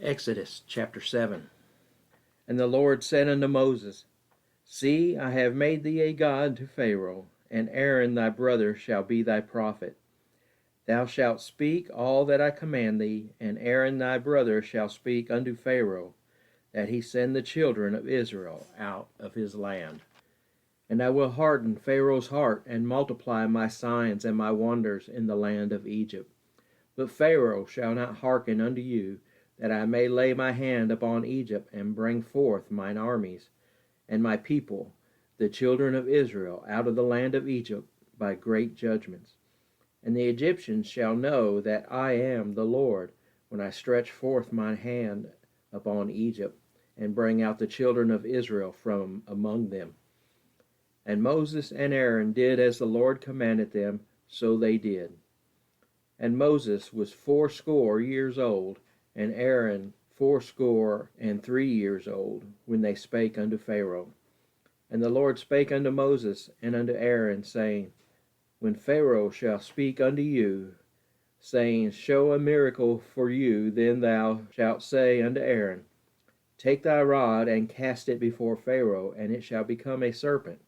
Exodus chapter 7. And the Lord said unto Moses, See, I have made thee a god to Pharaoh, and Aaron thy brother shall be thy prophet. Thou shalt speak all that I command thee, and Aaron thy brother shall speak unto Pharaoh, that he send the children of Israel out of his land. And I will harden Pharaoh's heart, and multiply my signs and my wonders in the land of Egypt. But Pharaoh shall not hearken unto you, that I may lay my hand upon Egypt, and bring forth mine armies, and my people, the children of Israel, out of the land of Egypt by great judgments. And the Egyptians shall know that I am the Lord, when I stretch forth mine hand upon Egypt, and bring out the children of Israel from among them. And Moses and Aaron did as the Lord commanded them, so they did. And Moses was 80 years old, and Aaron 83 years old, when they spake unto Pharaoh. And the Lord spake unto Moses and unto Aaron, saying, When Pharaoh shall speak unto you, saying, Show a miracle for you, then thou shalt say unto Aaron, Take thy rod and cast it before Pharaoh, and it shall become a serpent.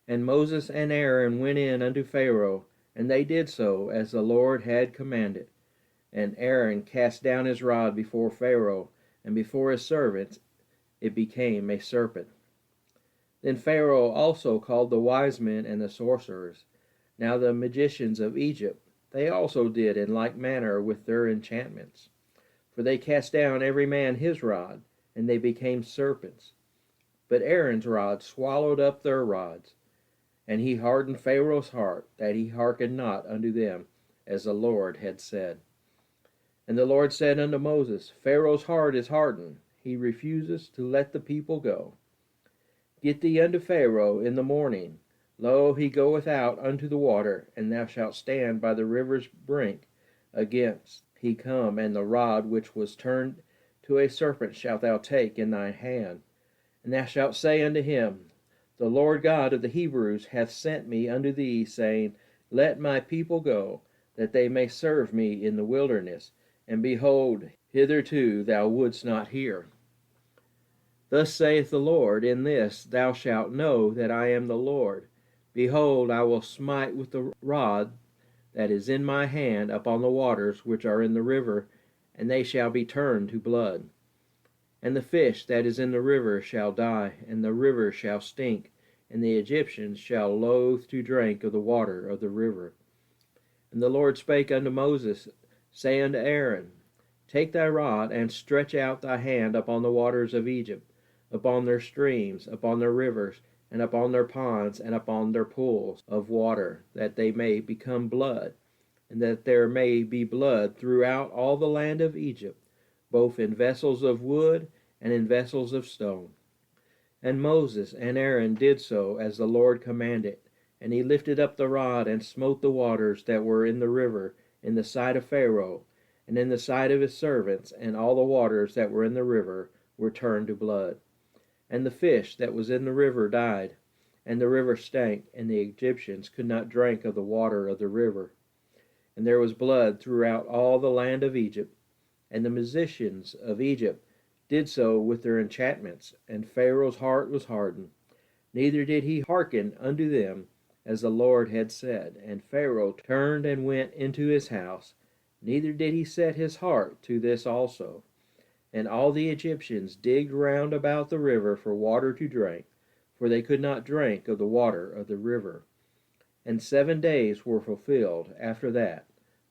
And Moses and Aaron went in unto Pharaoh, and they did so as the Lord had commanded. And Aaron cast down his rod before Pharaoh, and before his servants it became a serpent. Then Pharaoh also called the wise men and the sorcerers. Now the magicians of Egypt, they also did in like manner with their enchantments. For they cast down every man his rod, and they became serpents. But Aaron's rod swallowed up their rods. And he hardened Pharaoh's heart, that he hearkened not unto them, as the Lord had said. And the Lord said unto Moses, Pharaoh's heart is hardened, he refuses to let the people go. Get thee unto Pharaoh in the morning. Lo, he goeth out unto the water, and thou shalt stand by the river's brink against he come, and the rod which was turned to a serpent shalt thou take in thine hand. And thou shalt say unto him, The Lord God of the Hebrews hath sent me unto thee, saying, Let my people go, that they may serve me in the wilderness. And behold, hitherto thou wouldst not hear. Thus saith the Lord, In this thou shalt know that I am the Lord. Behold, I will smite with the rod that is in my hand upon the waters which are in the river, and they shall be turned to blood. And the fish that is in the river shall die, and the river shall stink, and the Egyptians shall loathe to drink of the water of the river. And the Lord spake unto Moses, saying unto Aaron, Take thy rod, and stretch out thy hand upon the waters of Egypt, upon their streams, upon their rivers, and upon their ponds, and upon their pools of water, that they may become blood, and that there may be blood throughout all the land of Egypt, both in vessels of wood and in vessels of stone. And Moses and Aaron did so as the Lord commanded, and he lifted up the rod and smote the waters that were in the river in the sight of Pharaoh, and in the sight of his servants, and all the waters that were in the river were turned to blood. And the fish that was in the river died, and the river stank, and the Egyptians could not drink of the water of the river. And there was blood throughout all the land of Egypt, and the magicians of Egypt did so with their enchantments, and Pharaoh's heart was hardened. Neither did he hearken unto them, as the Lord had said. And Pharaoh turned and went into his house, neither did he set his heart to this also. And all the Egyptians digged round about the river for water to drink, for they could not drink of the water of the river. And 7 days were fulfilled after that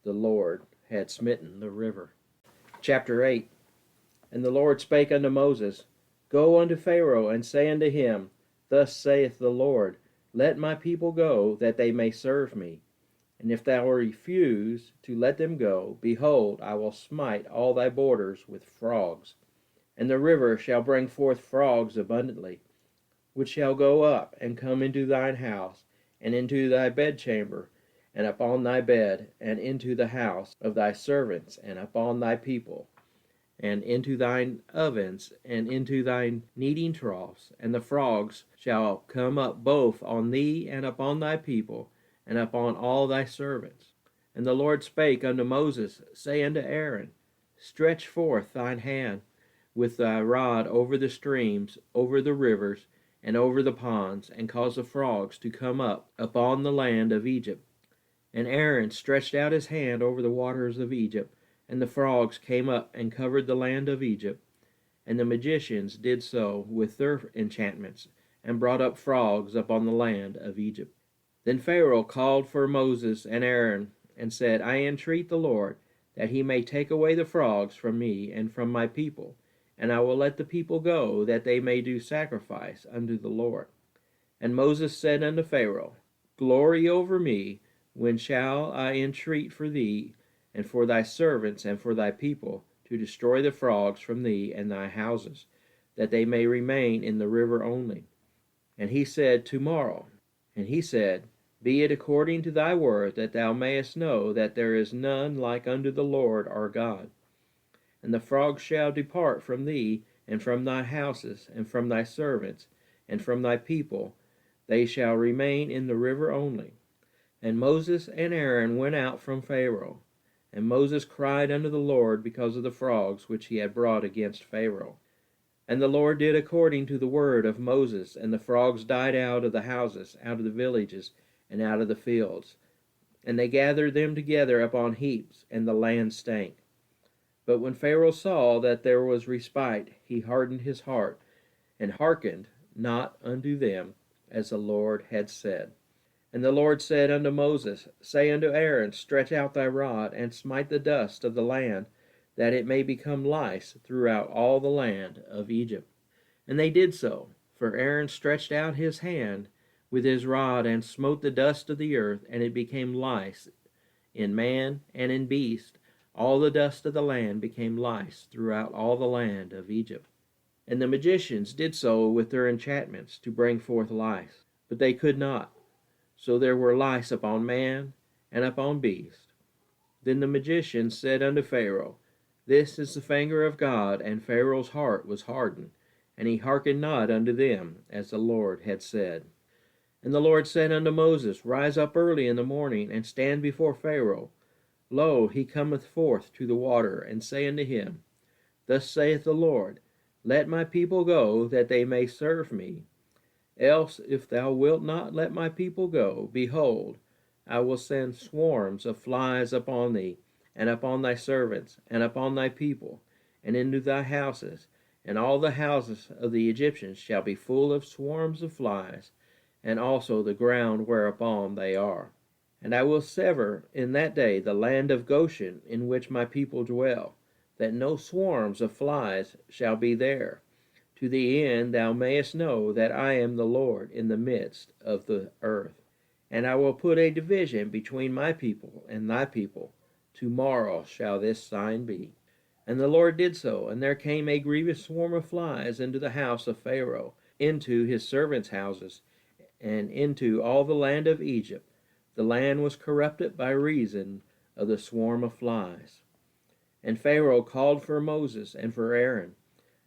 the Lord had smitten the river. Chapter 8. And the Lord spake unto Moses, Go unto Pharaoh, and say unto him, Thus saith the Lord, Let my people go, that they may serve me. And if thou refuse to let them go, behold, I will smite all thy borders with frogs. And the river shall bring forth frogs abundantly, which shall go up and come into thine house, and into thy bedchamber, and upon thy bed, and into the house of thy servants, and upon thy people, and into thine ovens, and into thine kneading troughs. And the frogs shall come up both on thee and upon thy people, and upon all thy servants. And the Lord spake unto Moses, saying unto Aaron, Stretch forth thine hand with thy rod over the streams, over the rivers, and over the ponds, and cause the frogs to come up upon the land of Egypt. And Aaron stretched out his hand over the waters of Egypt, and the frogs came up and covered the land of Egypt. And the magicians did so with their enchantments, and brought up frogs upon the land of Egypt. Then Pharaoh called for Moses and Aaron, and said, I entreat the Lord, that he may take away the frogs from me and from my people, and I will let the people go, that they may do sacrifice unto the Lord. And Moses said unto Pharaoh, Glory over me, when shall I entreat for thee, and for thy servants, and for thy people, to destroy the frogs from thee and thy houses, that they may remain in the river only? And he said, Tomorrow. And he said, Be it according to thy word, that thou mayest know that there is none like unto the Lord our God. And the frogs shall depart from thee, and from thy houses, and from thy servants, and from thy people. They shall remain in the river only. And Moses and Aaron went out from Pharaoh. And Moses cried unto the Lord because of the frogs which he had brought against Pharaoh. And the Lord did according to the word of Moses, and the frogs died out of the houses, out of the villages, and out of the fields. And they gathered them together upon heaps, and the land stank. But when Pharaoh saw that there was respite, he hardened his heart, and hearkened not unto them, as the Lord had said. And the Lord said unto Moses, Say unto Aaron, Stretch out thy rod, and smite the dust of the land, that it may become lice throughout all the land of Egypt. And they did so, for Aaron stretched out his hand with his rod, and smote the dust of the earth, and it became lice in man and in beast. All the dust of the land became lice throughout all the land of Egypt. And the magicians did so with their enchantments to bring forth lice, but they could not. So there were lice upon man and upon beast. Then the magicians said unto Pharaoh, This is the finger of God. And Pharaoh's heart was hardened, and he hearkened not unto them, as the Lord had said. And the Lord said unto Moses, Rise up early in the morning, and stand before Pharaoh. Lo, he cometh forth to the water, and say unto him, Thus saith the Lord, Let my people go, that they may serve me. Else, if thou wilt not let my people go, behold, I will send swarms of flies upon thee, and upon thy servants, and upon thy people, and into thy houses, and all the houses of the Egyptians shall be full of swarms of flies, and also the ground whereupon they are. And I will sever in that day the land of Goshen, in which my people dwell, that no swarms of flies shall be there, to the end thou mayest know that I am the Lord in the midst of the earth. And I will put a division between my people and thy people. Tomorrow shall this sign be. And the Lord did so, and there came a grievous swarm of flies into the house of Pharaoh, into his servants' houses, and into all the land of Egypt. The land was corrupted by reason of the swarm of flies. And Pharaoh called for Moses and for Aaron,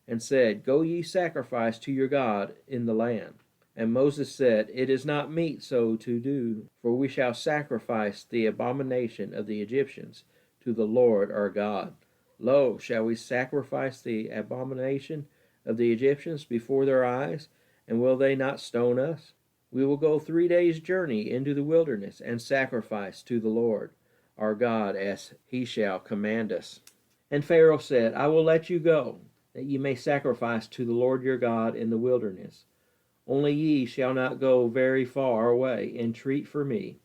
and said, Go ye sacrifice to your God in the land. And Moses said, It is not meet so to do, for we shall sacrifice the abomination of the Egyptians to the Lord our God. Lo, shall we sacrifice the abomination of the Egyptians before their eyes, and will they not stone us? We will go 3 days' journey into the wilderness, and sacrifice to the Lord our God as he shall command us. And Pharaoh said, I will let you go, that ye may sacrifice to the Lord your God in the wilderness. Only ye shall not go very far away. Entreat for me.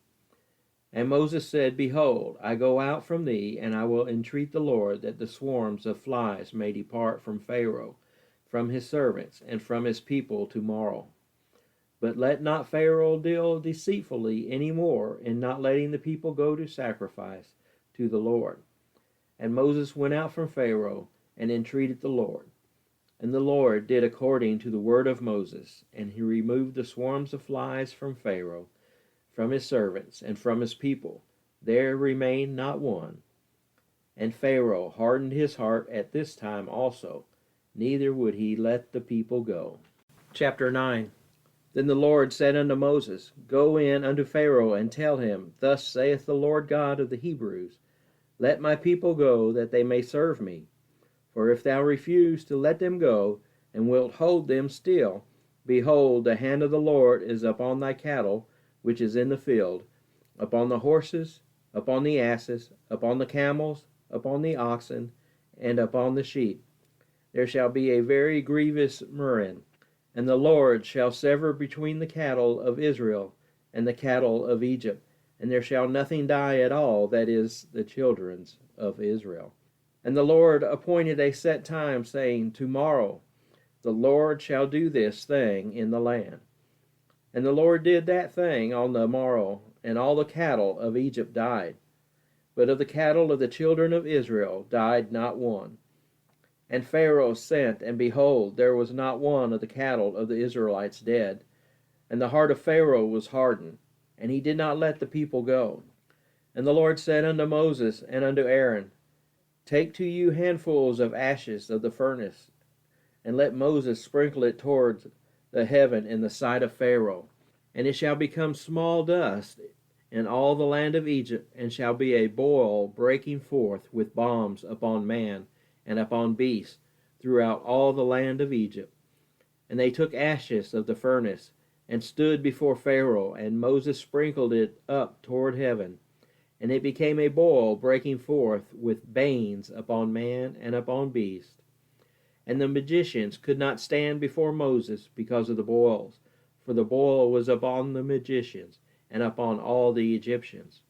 And Moses said, Behold, I go out from thee, and I will entreat the Lord that the swarms of flies may depart from Pharaoh, from his servants, and from his people tomorrow. But let not Pharaoh deal deceitfully any more in not letting the people go to sacrifice to the Lord. And Moses went out from Pharaoh, and entreated the Lord. And the Lord did according to the word of Moses, and he removed the swarms of flies from Pharaoh, from his servants, and from his people. There remained not one. And Pharaoh hardened his heart at this time also, neither would he let the people go. Chapter 9. Then the Lord said unto Moses, Go in unto Pharaoh, and tell him, Thus saith the Lord God of the Hebrews, Let my people go, that they may serve me. For if thou refuse to let them go, and wilt hold them still, behold, the hand of the Lord is upon thy cattle, which is in the field, upon the horses, upon the asses, upon the camels, upon the oxen, and upon the sheep. There shall be a very grievous murrain. And the Lord shall sever between the cattle of Israel and the cattle of Egypt, and there shall nothing die at all, that is, the children of Israel. And the Lord appointed a set time, saying, Tomorrow the Lord shall do this thing in the land. And the Lord did that thing on the morrow, and all the cattle of Egypt died. But of the cattle of the children of Israel died not one. And Pharaoh sent, and behold, there was not one of the cattle of the Israelites dead. And the heart of Pharaoh was hardened, and he did not let the people go. And the Lord said unto Moses and unto Aaron, Take to you handfuls of ashes of the furnace, and let Moses sprinkle it towards the heaven in the sight of Pharaoh. And it shall become small dust in all the land of Egypt, and shall be a boil breaking forth with bombs upon man and upon beasts throughout all the land of Egypt. And they took ashes of the furnace, and stood before Pharaoh, and Moses sprinkled it up toward heaven. And it became a boil breaking forth with banes upon man and upon beast. And the magicians could not stand before Moses because of the boils, for the boil was upon the magicians, and upon all the Egyptians.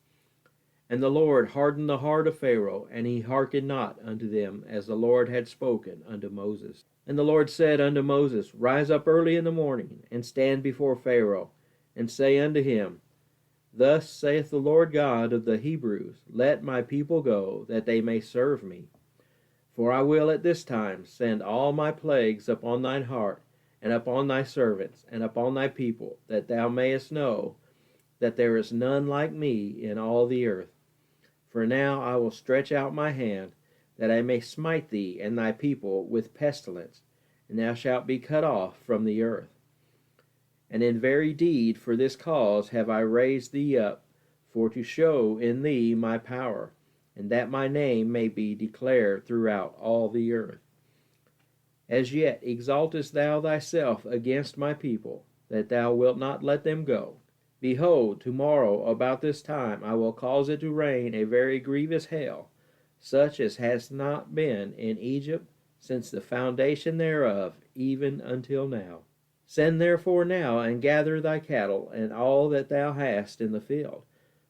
And the Lord hardened the heart of Pharaoh, and he hearkened not unto them, as the Lord had spoken unto Moses. And the Lord said unto Moses, Rise up early in the morning, and stand before Pharaoh, and say unto him, Thus saith the Lord God of the Hebrews, Let my people go, that they may serve me. For I will at this time send all my plagues upon thine heart, and upon thy servants, and upon thy people, that thou mayest know that there is none like me in all the earth. For now I will stretch out my hand, that I may smite thee and thy people with pestilence, and thou shalt be cut off from the earth. And in very deed for this cause have I raised thee up, for to show in thee my power, and that my name may be declared throughout all the earth. As yet exaltest thou thyself against my people, that thou wilt not let them go. Behold, tomorrow about this time I will cause it to rain a very grievous hail, such as has not been in Egypt since the foundation thereof, even until now. Send therefore now, and gather thy cattle, and all that thou hast in the field.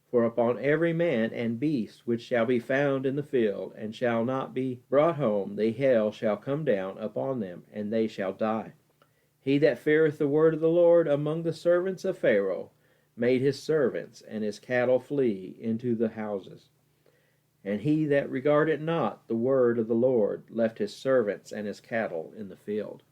For upon every man and beast which shall be found in the field, and shall not be brought home, the hail shall come down upon them, and they shall die. He that feareth the word of the Lord among the servants of Pharaoh made his servants and his cattle flee into the houses. And he that regarded not the word of the Lord left his servants and his cattle in the field.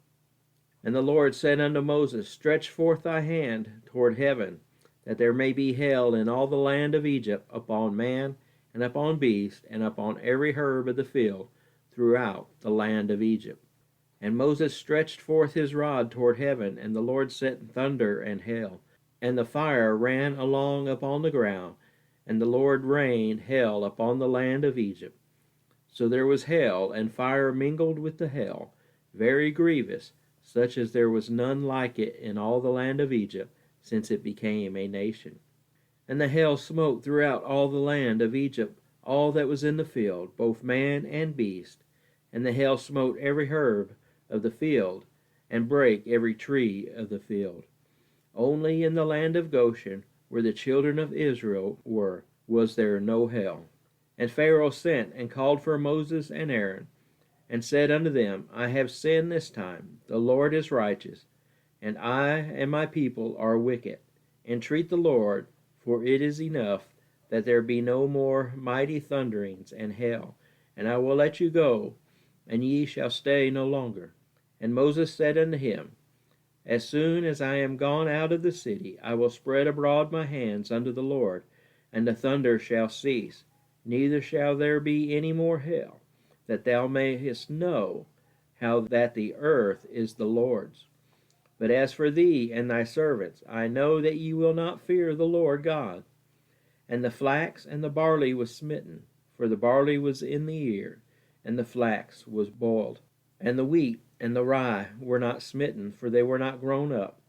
And the Lord said unto Moses, Stretch forth thy hand toward heaven, that there may be hail in all the land of Egypt, upon man, and upon beast, and upon every herb of the field, throughout the land of Egypt. And Moses stretched forth his rod toward heaven, and the Lord sent thunder and hail, and the fire ran along upon the ground, and the Lord rained hail upon the land of Egypt. So there was hail and fire mingled with the hail, very grievous, such as there was none like it in all the land of Egypt, since it became a nation. And the hail smote throughout all the land of Egypt all that was in the field, both man and beast. And the hail smote every herb of the field, and brake every tree of the field. Only in the land of Goshen, where the children of Israel were, was there no hail. And Pharaoh sent and called for Moses and Aaron, and said unto them, I have sinned this time. The Lord is righteous, and I and my people are wicked. Entreat the Lord, for it is enough that there be no more mighty thunderings and hail, and I will let you go, and ye shall stay no longer. And Moses said unto him, As soon as I am gone out of the city, I will spread abroad my hands unto the Lord, and the thunder shall cease, neither shall there be any more hail, that thou mayest know how that the earth is the Lord's. But as for thee and thy servants, I know that ye will not fear the Lord God. And the flax and the barley was smitten, for the barley was in the ear, and the flax was boiled, and the wheat and the rye were not smitten, for they were not grown up.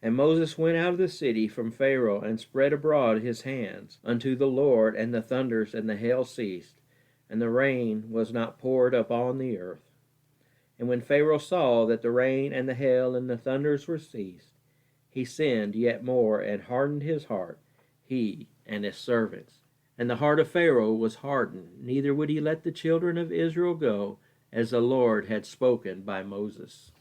And Moses went out of the city from Pharaoh, and spread abroad his hands unto the Lord, and the thunders and the hail ceased, and the rain was not poured upon the earth. And when Pharaoh saw that the rain and the hail and the thunders were ceased, he sinned yet more, and hardened his heart, he and his servants. And the heart of Pharaoh was hardened, neither would he let the children of Israel go, as the Lord had spoken by Moses.